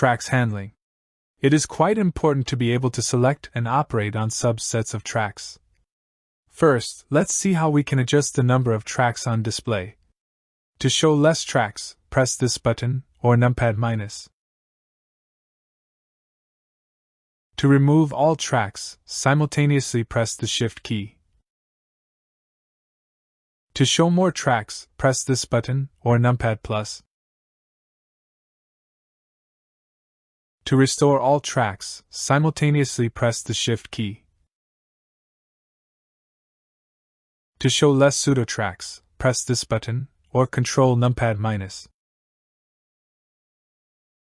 Tracks handling. It is quite important to be able to select and operate on subsets of tracks. First, let's see how we can adjust the number of tracks on display. To show less tracks, press this button, or numpad-. To remove all tracks, simultaneously press the Shift key. To show more tracks, press this button, or numpad+. To restore all tracks, simultaneously press the Shift key. To show less pseudo-tracks, press this button, or Control numpad-.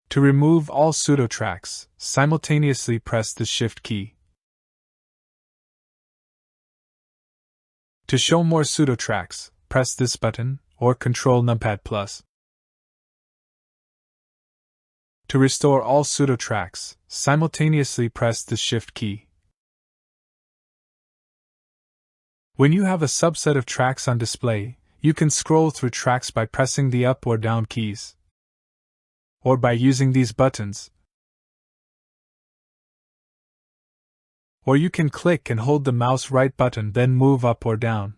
To remove all pseudo-tracks, simultaneously press the Shift key. To show more pseudo-tracks, press this button, or Control numpad+. To restore all pseudo-tracks, simultaneously press the Shift key. When you have a subset of tracks on display, you can scroll through tracks by pressing the up or down keys, or by using these buttons. Or you can click and hold the mouse right button, then move up or down.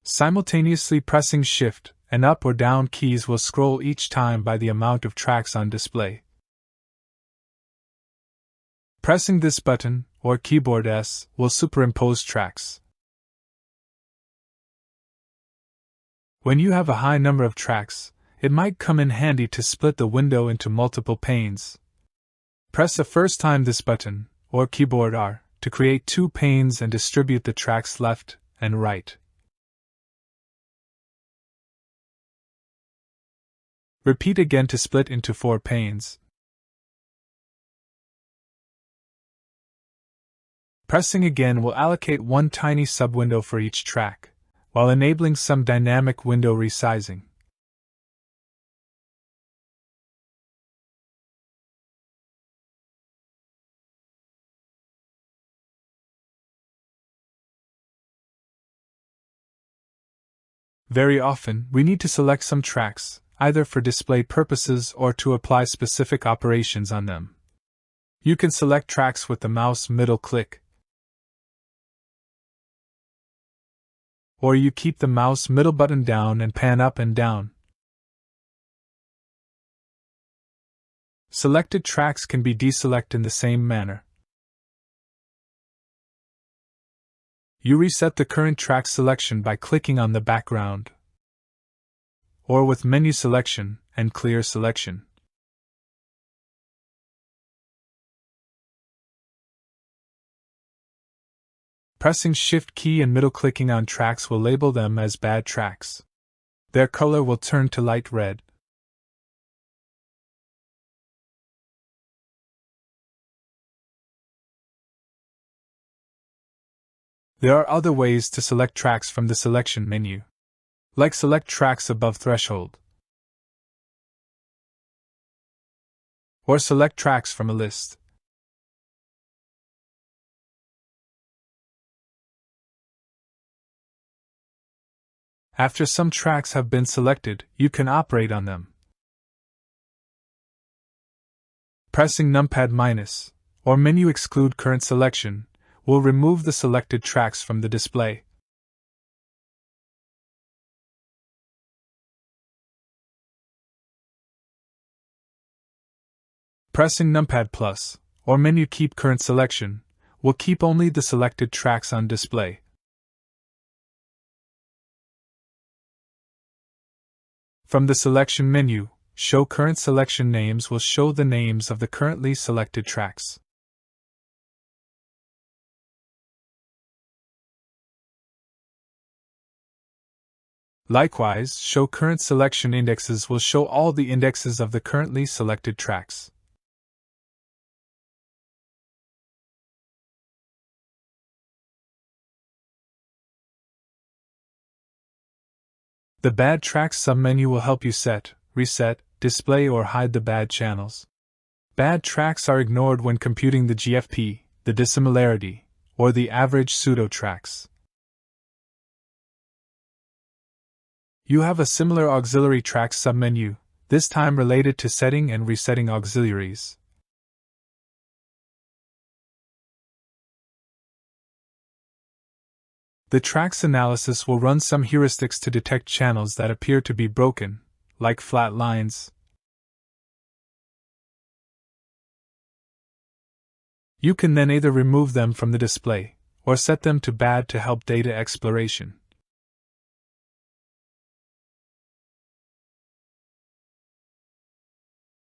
Simultaneously pressing Shift and up or down keys will scroll each time by the amount of tracks on display. Pressing this button, or keyboard S, will superimpose tracks. When you have a high number of tracks, it might come in handy to split the window into multiple panes. Press the first time this button, or keyboard R, to create 2 panes and distribute the tracks left and right. Repeat again to split into 4 panes. Pressing again will allocate one tiny subwindow for each track, while enabling some dynamic window resizing. Very often, we need to select some tracks, either for display purposes or to apply specific operations on them. You can select tracks with the mouse middle click, or you keep the mouse middle button down and pan up and down. Selected tracks can be deselected in the same manner. You reset the current track selection by clicking on the background, or with menu selection and clear selection. Pressing Shift key and middle clicking on tracks will label them as bad tracks. Their color will turn to light red. There are other ways to select tracks from the selection menu, like select tracks above threshold, or select tracks from a list. After some tracks have been selected, you can operate on them. Pressing numpad- or menu exclude current selection will remove the selected tracks from the display. Pressing numpad+ or menu keep current selection will keep only the selected tracks on display. From the selection menu, show current selection names will show the names of the currently selected tracks. Likewise, show current selection indexes will show all the indexes of the currently selected tracks. The Bad Tracks submenu will help you set, reset, display or hide the bad channels. Bad tracks are ignored when computing the GFP, the dissimilarity, or the average pseudo tracks. You have a similar auxiliary tracks submenu, this time related to setting and resetting auxiliaries. The tracks analysis will run some heuristics to detect channels that appear to be broken, like flat lines. You can then either remove them from the display, or set them to bad to help data exploration.